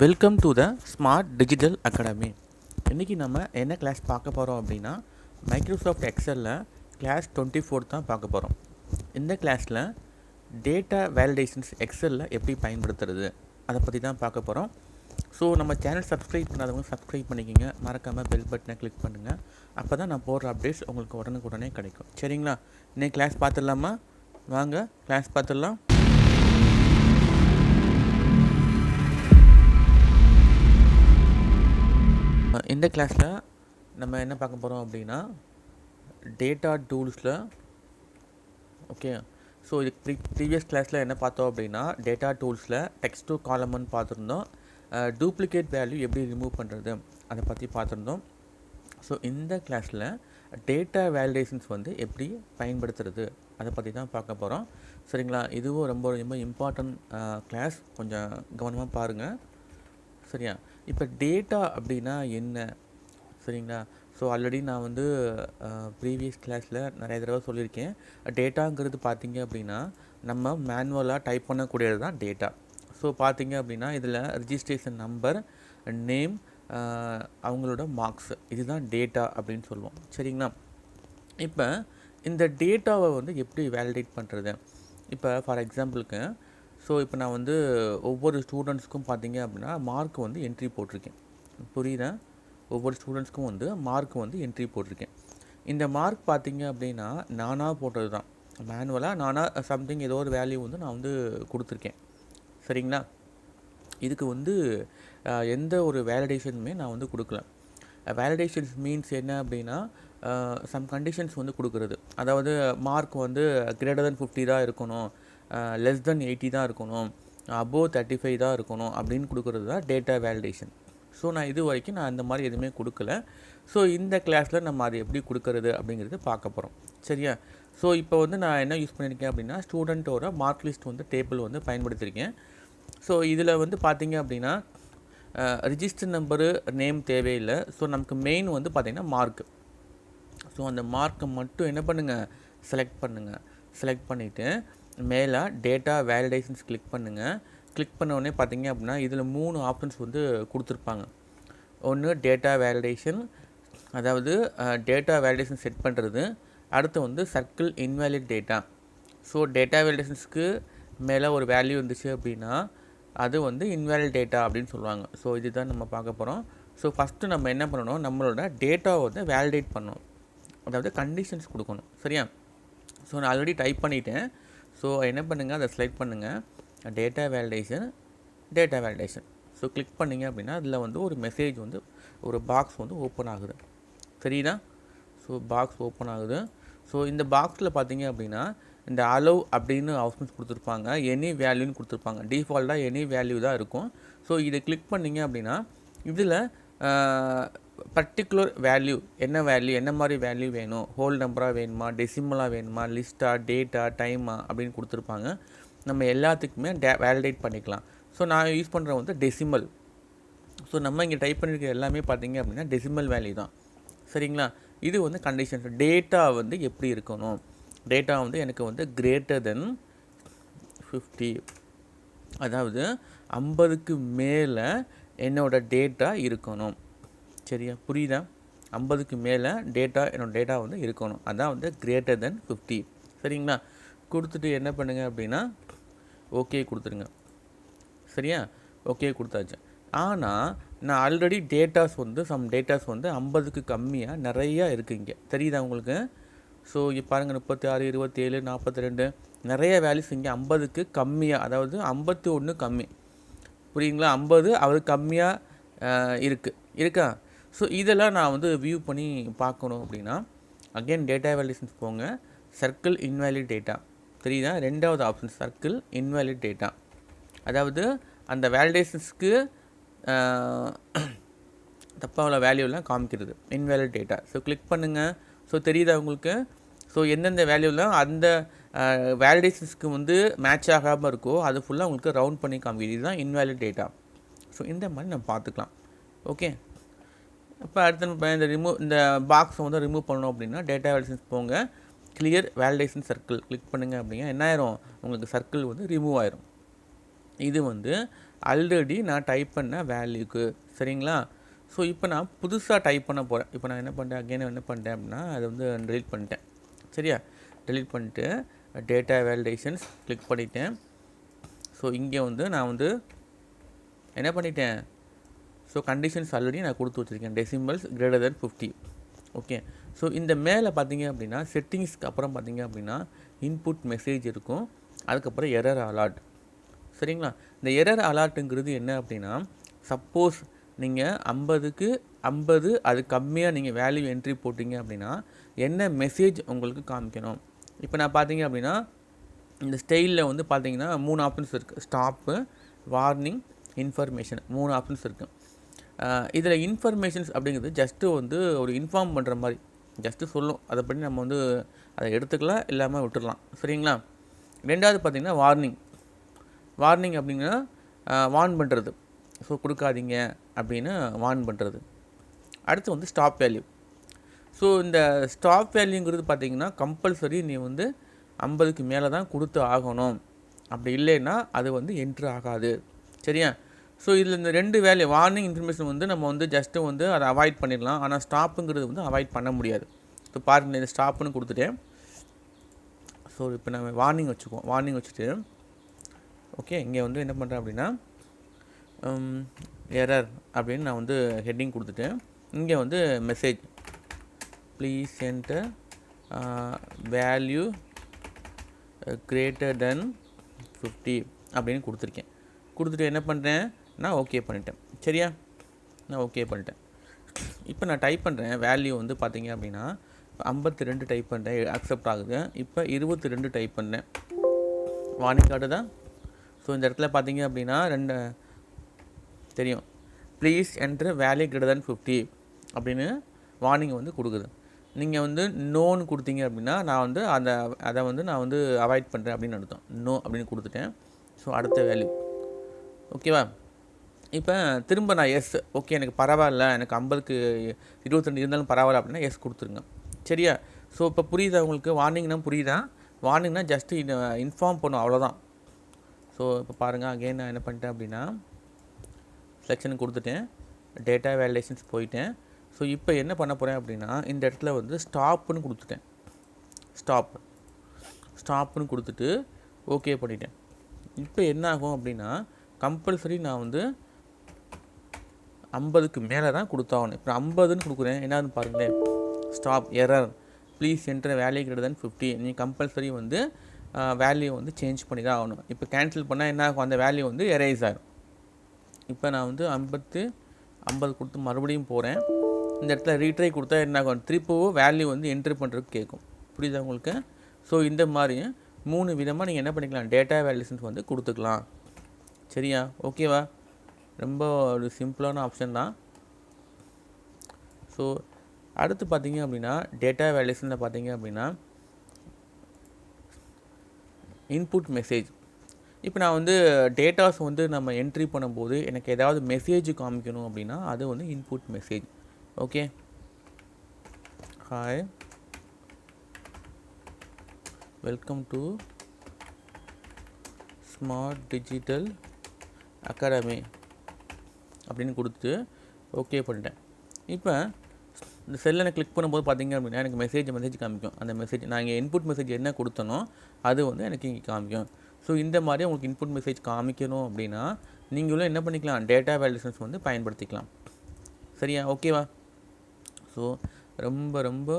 Welcome to the smart digital academy. இன்றைக்கி நம்ம என்ன கிளாஸ் பார்க்க போகிறோம் அப்படின்னா மைக்ரோசாஃப்ட் எக்ஸலில் கிளாஸ் 24 தான் பார்க்க போகிறோம். இந்த கிளாஸில் டேட்டா வேலிடேஷன்ஸ் எக்ஸலில் எப்படி பயன்படுத்துறது அதை பற்றி தான் பார்க்க போகிறோம். ஸோ நம்ம சேனல் சப்ஸ்கிரைப் பண்ணாதவங்க சப்ஸ்கிரைப் பண்ணிக்கிங்க, மறக்காமல் பெல் பட்டனை கிளிக் பண்ணுங்கள். அப்போ தான் நான் போடுற அப்டேட்ஸ் உங்களுக்கு உடனுக்குடனே கிடைக்கும். சரிங்களா? இன்னைக்கு கிளாஸ் பார்த்துடலாமா? வாங்க கிளாஸ் பார்த்துடலாம். இந்த கிளாஸில் நம்ம என்ன பார்க்க போகிறோம் அப்படின்னா டேட்டா டூல்ஸில் ஓகே. ஸோ இது ப்ரீவியஸ் கிளாஸில் என்ன பார்த்தோம் அப்படின்னா டேட்டா டூல்ஸில் டெக்ஸ்ட் டு காலம்னு பார்த்துருந்தோம். டூப்ளிகேட் வேல்யூ எப்படி ரிமூவ் பண்ணுறது அதை பற்றி பார்த்துருந்தோம். ஸோ இந்த கிளாஸில் டேட்டா வேலிடேஷன்ஸ் வந்து எப்படி பயன்படுத்துறது அதை பற்றி தான் பார்க்க போகிறோம். சரிங்களா? இதுவும் ரொம்ப ரொம்ப இம்பார்ட்டன்ட் கிளாஸ், கொஞ்சம் கவனமாக பாருங்கள். சரியா? இப்போ டேட்டா அப்படின்னா என்ன? சரிங்களா? ஸோ ஆல்ரெடி நான் வந்து ப்ரீவியஸ் கிளாஸில் நிறைய தடவை சொல்லியிருக்கேன். டேட்டாங்கிறது பார்த்திங்க அப்படின்னா நம்ம மேனுவலாக டைப் பண்ணக்கூடியது தான் டேட்டா. ஸோ பார்த்திங்க அப்படின்னா இதில் ரிஜிஸ்ட்ரேஷன் நம்பர், நேம், அவங்களோட மார்க்ஸ், இதுதான் டேட்டா அப்படின்னு சொல்லுவோம். சரிங்களா? இப்போ இந்த டேட்டாவை வந்து எப்படி வேலிடேட் பண்ணுறது? இப்போ ஃபார் எக்ஸாம்பிளுக்கு ஸோ இப்போ நான் வந்து ஒவ்வொரு ஸ்டூடெண்ட்ஸ்க்கும் பார்த்திங்க அப்படின்னா மார்க் வந்து என்ட்ரி போட்டிருக்கேன். புரியுதா? ஒவ்வொரு ஸ்டூடெண்ட்ஸ்க்கும் வந்து மார்க் வந்து என்ட்ரி போட்டிருக்கேன். இந்த மார்க் பார்த்திங்க அப்படின்னா நானாக போட்டது தான், மேனுவலாக நானாக சம்திங் ஏதோ ஒரு வேல்யூ வந்து நான் வந்து கொடுத்துருக்கேன். சரிங்களா? இதுக்கு வந்து எந்த ஒரு வேலிடேஷனுமே நான் வந்து கொடுக்கல. வேலிடேஷன்ஸ் மீன்ஸ் என்ன அப்படின்னா சம் கண்டிஷன்ஸ் வந்து கொடுக்குறது. அதாவது மார்க் வந்து கிரேட்டர் தென் 50 தான் இருக்கணும், லெஸ் தென் 80 தான் இருக்கணும், அபோவ் 35 தான் இருக்கணும் அப்படின்னு கொடுக்குறது தான் டேட்டா வேலிடேஷன். ஸோ நான் இது வரைக்கும் நான் அந்த மாதிரி எதுவுமே கொடுக்கல. ஸோ இந்த கிளாஸில் நம்ம அதை எப்படி கொடுக்கறது அப்படிங்கிறது பார்க்க போகிறோம். சரியா? ஸோ இப்போ வந்து நான் என்ன யூஸ் பண்ணியிருக்கேன் அப்படின்னா ஸ்டூடெண்ட்டோட மார்க் லிஸ்ட் வந்து டேபிள் வந்து பயன்படுத்தியிருக்கேன். ஸோ இதில் வந்து பார்த்திங்க அப்படின்னா ரிஜிஸ்டர் நம்பரு, நேம் தேவையில்லை. ஸோ நமக்கு மெயின் வந்து பார்த்திங்கன்னா மார்க்கு. ஸோ அந்த மார்க்கை மட்டும் என்ன பண்ணுங்கள், செலக்ட் பண்ணுங்கள். செலக்ட் பண்ணிவிட்டு மேலே டேட்டா வேலிடேஷன்ஸ் கிளிக் பண்ணுங்கள். கிளிக் பண்ண உடனே பார்த்திங்க அப்படின்னா இதில் 3 ஆப்ஷன்ஸ் வந்து கொடுத்துருப்பாங்க. ஒன்று டேட்டா வேலிடேஷன், அதாவது டேட்டா வேலிடேஷன் செட் பண்ணுறது. அடுத்து வந்து circle invalid data. So data வேலிடேஷன்ஸ்க்கு மேலே ஒரு வேல்யூ இருந்துச்சு அப்படின்னா அது வந்து இன்வாலிட் டேட்டா அப்படின்னு சொல்லுவாங்க. ஸோ இதுதான் நம்ம பார்க்க போகிறோம். ஸோ ஃபஸ்ட்டு நம்ம என்ன பண்ணணும், நம்மளோட டேட்டாவை வந்து வேலிடேட் பண்ணணும், அதாவது கண்டிஷன்ஸ் கொடுக்கணும். சரியா? ஸோ நான் ஆல்ரெடி டைப் பண்ணிட்டேன். ஸோ என்ன பண்ணுங்கள், அதை செலக்ட் பண்ணுங்கள், டேட்டா வேலிடேஷன். ஸோ கிளிக் பண்ணிங்க அப்படின்னா அதில் வந்து ஒரு மெசேஜ் வந்து ஒரு பாக்ஸ் வந்து ஓப்பன் ஆகுது. சரிதா? ஸோ பாக்ஸ் ஓப்பன் ஆகுது. ஸோ இந்த பாக்ஸில் பார்த்தீங்க அப்படின்னா இந்த அலோவ் அப்படின்னு ஆப்ஷன்ஸ் கொடுத்துருப்பாங்க, எனி வேல்யூன்னு கொடுத்துருப்பாங்க. டிஃபால்ட்டாக எனி வேல்யூ தான் இருக்கும். ஸோ இதை கிளிக் பண்ணிங்க அப்படின்னா இதில் பர்டிகுலர் வேல்யூ, என்ன வேல்யூ, என்ன மாதிரி வேல்யூ வேணும், ஹோல் நம்பராக வேணுமா, டெசிமலாக வேணுமா, லிஸ்ட்டாக, டேட்டா, டைமா அப்படின்னு கொடுத்துருப்பாங்க. நம்ம எல்லாத்துக்குமே வேலிடேட் பண்ணிக்கலாம். ஸோ நான் யூஸ் பண்ணுற வந்து டெசிமல். ஸோ நம்ம இங்கே டைப் பண்ணியிருக்கிற எல்லாமே பார்த்திங்க அப்படின்னா டெசிமல் வேல்யூ தான். சரிங்களா? இது வந்து கண்டிஷன்ஸ். டேட்டா வந்து எப்படி இருக்கணும், டேட்டா வந்து எனக்கு வந்து கிரேட்டர் தென் 50, அதாவது 50க்கு மேலே என்னோடய டேட்டா இருக்கணும். சரியா? புரியுதா? 50க்கு மேலே என்னோடய டேட்டா வந்து இருக்கணும், அதான் வந்து கிரேட்டர் தென் 50. சரிங்களா? கொடுத்துட்டு என்ன பண்ணுங்கள் அப்படின்னா ஓகே கொடுத்துருங்க. சரியா? ஓகே கொடுத்தாச்சு. ஆனால் நான் ஆல்ரெடி சம் டேட்டாஸ் வந்து 50க்கு கம்மியாக நிறையா இருக்குது இங்கே. தெரியுதா உங்களுக்கு? ஸோ இங்கே பாருங்கள், 36, 27, 42 நிறைய வேல்யூஸ் இங்கே 50க்கு கம்மியாக, அதாவது 51 கம்மி. புரியுங்களா? 50 அது கம்மியாக இருக்கா? ஸோ இதெல்லாம் நான் வந்து வியூ பண்ணி பார்க்கணும் அப்படின்னா அகெயின் டேட்டா வேலிடேஷன்ஸ் போங்க, சர்க்கிள் இன்வாலிட் டேட்டா. தெரியுதா? ரெண்டாவது ஆப்ஷன் சர்க்கிள் இன்வாலிட் டேட்டா, அதாவது அந்த வேலிடேஷன்ஸ்க்கு தப்பாக உள்ள வேல்யூலாம் காமிக்கிறது, இன்வாலிட் டேட்டா. ஸோ கிளிக் பண்ணுங்கள். ஸோ தெரியுதா உங்களுக்கு? ஸோ எந்தெந்த வேல்யூலாம் அந்த வேலிடேஷன்ஸ்க்கு வந்து மேட்ச் ஆகாமல் இருக்கோ அது ஃபுல்லாக உங்களுக்கு ரவுண்ட் பண்ணி காமிக்குது. இதுதான் இன்வாலிட் டேட்டா. ஸோ இந்த மாதிரி நம்ம பார்த்துக்கலாம். ஓகே. இப்போ அடுத்து இந்த பாக்ஸை வந்து ரிமூவ் பண்ணணும் அப்படின்னா டேட்டா வேலிடேஷன்ஸ் போங்க, கிளியர் வேலிடேஷன் சர்க்கிள் கிளிக் பண்ணுங்கள் அப்படிங்க. என்ன ஆயிரும், உங்களுக்கு சர்க்கிள் வந்து ரிமூவ் ஆயிரும். இது வந்து ஆல்ரெடி நான் டைப் பண்ண வேல்யூக்கு. சரிங்களா? ஸோ இப்போ நான் புதுசாக டைப் பண்ண போகிறேன். இப்போ நான் என்ன பண்ணிட்டேன், அகைன் என்ன பண்ணிட்டேன் அப்படின்னா அதை வந்து டெலீட் பண்ணிட்டேன். சரியா? டெலீட் பண்ணிட்டு டேட்டா வேலிடேஷன்ஸ் கிளிக் பண்ணிட்டேன். ஸோ இங்கே வந்து நான் வந்து என்ன பண்ணிட்டேன், ஸோ கண்டிஷன்ஸ் ஆல்ரெடி நான் கொடுத்து வச்சுருக்கேன், decimals greater than 50. Okay. So இந்த மேலே பார்த்தீங்க அப்படின்னா செட்டிங்ஸ்க்கு அப்புறம் பார்த்தீங்க அப்படின்னா இன்புட் மெசேஜ் இருக்கும், அதுக்கப்புறம் எரர் அலாட். சரிங்களா? இந்த எரர் அலாட்டுங்கிறது என்ன அப்படின்னா, சப்போஸ் நீங்கள் 50க்கு 50 அது கம்மியாக நீங்கள் வேல்யூ என்ட்ரி போட்டிங்க அப்படின்னா என்ன மெசேஜ் உங்களுக்கு காமிக்கணும். இப்போ நான் பார்த்தீங்க அப்படின்னா இந்த ஸ்டைலில் வந்து பார்த்தீங்கன்னா 3 ஆப்ஷன்ஸ் இருக்குது. ஸ்டாப்பு, வார்னிங், இன்ஃபர்மேஷன் 3 ஆப்ஷன்ஸ் இருக்குது. இதில் இன்ஃபர்மேஷன்ஸ் அப்படிங்கிறது ஜஸ்ட்டு வந்து ஒரு இன்ஃபார்ம் பண்ணுற மாதிரி ஜஸ்ட்டு சொல்லும், அதை பற்றி நம்ம வந்து அதை எடுத்துக்கலாம், இல்லாமல் விட்டுடலாம். சரிங்களா? ரெண்டாவது பார்த்திங்கன்னா வார்னிங் அப்படின்னா வார்ன் பண்ணுறது, ஸோ கொடுக்காதீங்க அப்படின்னு வார்ன் பண்ணுறது. அடுத்து வந்து ஸ்டாப் வேல்யூ. ஸோ இந்த ஸ்டாப் வேல்யூங்கிறது பார்த்திங்கன்னா கம்பல்சரி நீ வந்து 50க்கு மேலே தான் கொடுத்து ஆகணும், அப்படி இல்லைன்னா அது வந்து என்ட்ரு ஆகாது. சரியா? ஸோ இதில் இந்த 2 வேல்யூ வார்னிங், இன்ஃபர்மேஷன் வந்து நம்ம வந்து ஜஸ்ட்டு வந்து அதை அவாய்ட் பண்ணிடலாம், ஆனால் ஸ்டாப்புங்கிறது வந்து அவாய்ட் பண்ண முடியாது. ஸோ பாருங்கள், இந்த ஸ்டாப்புன்னு கொடுத்துட்டேன். ஸோ இப்போ நம்ம வார்னிங் வச்சுக்குவோம். வார்னிங் வச்சுட்டு ஓகே, இங்கே வந்து என்ன பண்ணுறேன் அப்படின்னா எரர் அப்படின்னு நான் வந்து ஹெட்டிங் கொடுத்துட்டேன். இங்கே வந்து message please enter value greater than 50 அப்படின்னு கொடுத்துருக்கேன். கொடுத்துட்டு என்ன பண்ணுறேன், நான் ஓகே பண்ணிட்டேன். சரியா? நான் ஓகே பண்ணிட்டேன். இப்போ நான் டைப் பண்ணுறேன் வேல்யூ வந்து பார்த்தீங்க அப்படின்னா 52 டைப் பண்ணுறேன், அக்செப்ட் ஆகுது. இப்போ 22 டைப் பண்ணேன், வார்னிங் கார்டு தான். ஸோ இந்த இடத்துல பார்த்தீங்க அப்படின்னா 2 தெரியும், please enter value greater than 50 அப்படின்னு வார்னிங் வந்து கொடுக்குது. நீங்கள் வந்து நோன்னு கொடுத்தீங்க அப்படின்னா நான் வந்து அதை வந்து நான் வந்து அவாய்ட் பண்ணுறேன் அப்படின்னு அர்த்தம். நோ அப்படின்னு கொடுத்துட்டேன். ஸோ அடுத்த வேல்யூ ஓகேவா? இப்போ திரும்ப நான் எஸ், ஓகே எனக்கு பரவாயில்ல, எனக்கு 50க்கு 22 இருந்தாலும் பரவாயில்ல அப்படின்னா எஸ் கொடுத்துருங்க. சரியா? ஸோ இப்போ புரியுதா உங்களுக்கு? வார்னிங்னா புரியுதா? வார்னிங்னா ஜஸ்ட்டு இன்ஃபார்ம் பண்ணும், அவ்வளோதான். ஸோ இப்போ பாருங்கள், அகெயின் நான் என்ன பண்ணிட்டேன் அப்படின்னா செலெக்ஷன் கொடுத்துட்டேன், டேட்டா வேலிடேஷன்ஸ் போயிட்டேன். ஸோ இப்போ என்ன பண்ண போகிறேன் அப்படின்னா இந்த இடத்துல வந்து ஸ்டாப்புன்னு கொடுத்துட்டேன். ஸ்டாப்புன்னு கொடுத்துட்டு ஓகே பண்ணிட்டேன். இப்போ என்ன ஆகும் அப்படின்னா கம்பல்சரி நான் வந்து 50க்கு மேலே தான் கொடுத்தாகணும். இப்போ 50ன்னு கொடுக்குறேன், என்னன்னு பாருங்களேன், stop error please enter value greater than 50. நீ கம்பல்சரி வந்து வேல்யூ வந்து சேஞ்ச் பண்ணி தான் ஆகணும். இப்போ கேன்சல் பண்ணால் என்ன ஆகும், அந்த வேல்யூ வந்து எரேஸ் ஆகும். இப்போ நான் வந்து 50 கொடுத்து மறுபடியும் போகிறேன். இந்த இடத்துல ரீட்ரை கொடுத்தா என்ன ஆகும், திருப்பவும் வேல்யூ வந்து என்ட்ரி பண்ணுறதுக்கு கேட்கும். புரியுதா உங்களுக்கு? ஸோ இந்த மாதிரி 3 விதமாக நீங்கள் என்ன பண்ணிக்கலாம், டேட்டா வேலிடேஷன்ஸ் வந்து கொடுத்துக்கலாம். சரியா? ஓகேவா? ரொம்ப ஒரு சிம்பிளான ஆப்ஷன் தான். ஸோ அடுத்து பார்த்தீங்க அப்படின்னா டேட்டா வேலிடேஷனில் பார்த்தீங்க அப்படின்னா இன்புட் மெசேஜ். இப்போ நான் வந்து டேட்டாஸ் வந்து நம்ம என்ட்ரி பண்ணும்போது எனக்கு ஏதாவது மெசேஜ் காமிக்கணும் அப்படின்னா அது வந்து input message. Okay, hi, welcome to smart digital academy அப்படின்னு கொடுத்துட்டு ஓகே பண்ணிட்டேன். இப்போ இந்த செல்லை கிளிக் பண்ணும்போது பார்த்தீங்க அப்படின்னா எனக்கு மெசேஜ் காமிக்கும். அந்த மெசேஜ் நான் இங்கே இன்புட் மெசேஜ் என்ன கொடுத்தனோ அது வந்து எனக்கு இங்கே காமிக்கும். ஸோ இந்த மாதிரி உங்களுக்கு இன்புட் மெசேஜ் காமிக்கணும் அப்படின்னா நீங்களும் என்ன பண்ணிக்கலாம், டேட்டா வேலிடேஷன்ஸ் வந்து பயன்படுத்திக்கலாம். சரியா? ஓகேவா? ஸோ ரொம்ப ரொம்ப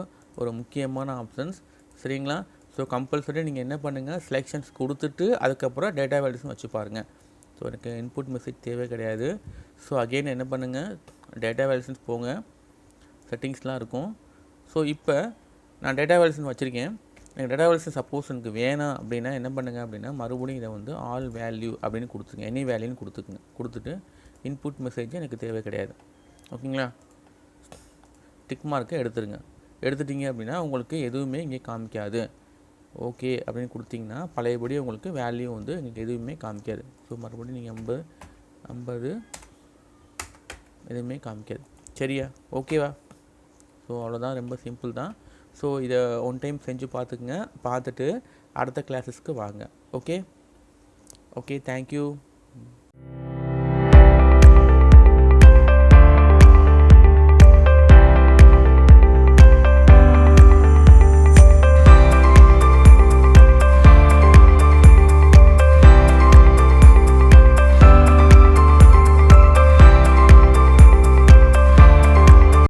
ஒரு முக்கியமான ஆப்ஷன்ஸ். சரிங்களா? ஸோ கம்பல்சரி நீங்கள் என்ன பண்ணுங்கள், செலெக்ஷன்ஸ் கொடுத்துட்டு அதுக்கப்புறம் டேட்டா வேலிடேஷன் வச்சு பாருங்கள். ஸோ எனக்கு இன்புட் மெசேஜ் தேவை கிடையாது. ஸோ அகெயின் என்ன பண்ணுங்கள், டேட்டா வேலிடேஷன்ஸ் போங்க, செட்டிங்ஸ்லாம் இருக்கும். ஸோ இப்போ நான் டேட்டா வேலிடேஷன் வச்சுருக்கேன். எனக்கு டேட்டா வேலிடேஷன் சப்போஸ் எனக்கு வேணாம் அப்படின்னா என்ன பண்ணுங்கள் அப்படின்னா மறுபடியும் இதை வந்து ஆல் வேல்யூ அப்படின்னு கொடுத்துங்க, எனி வேல்யூன்னு கொடுத்துக்குங்க. கொடுத்துட்டு இன்புட் மெசேஜ் எனக்கு தேவை கிடையாது. ஓகேங்களா? டிக் மார்க்கை எடுத்துட்டிங்க அப்படின்னா உங்களுக்கு எதுவுமே இங்கே காமிக்காது. ஓகே அப்படின்னு கொடுத்தீங்கன்னா பழையபடி உங்களுக்கு வேல்யூ வந்து இங்கே எதுவுமே காமிக்காது. ஸோ மறுபடியும் நீங்கள் 50 எதுவுமே காமிக்காது. சரியா? ஓகேவா? ஸோ அவ்வளோதான், ரொம்ப சிம்பிள் தான். ஸோ இதை ஒன் டைம் செஞ்சு பார்த்துக்குங்க, பார்த்துட்டு அடுத்த கிளாஸஸ்க்கு வாங்க. Okay, thank you.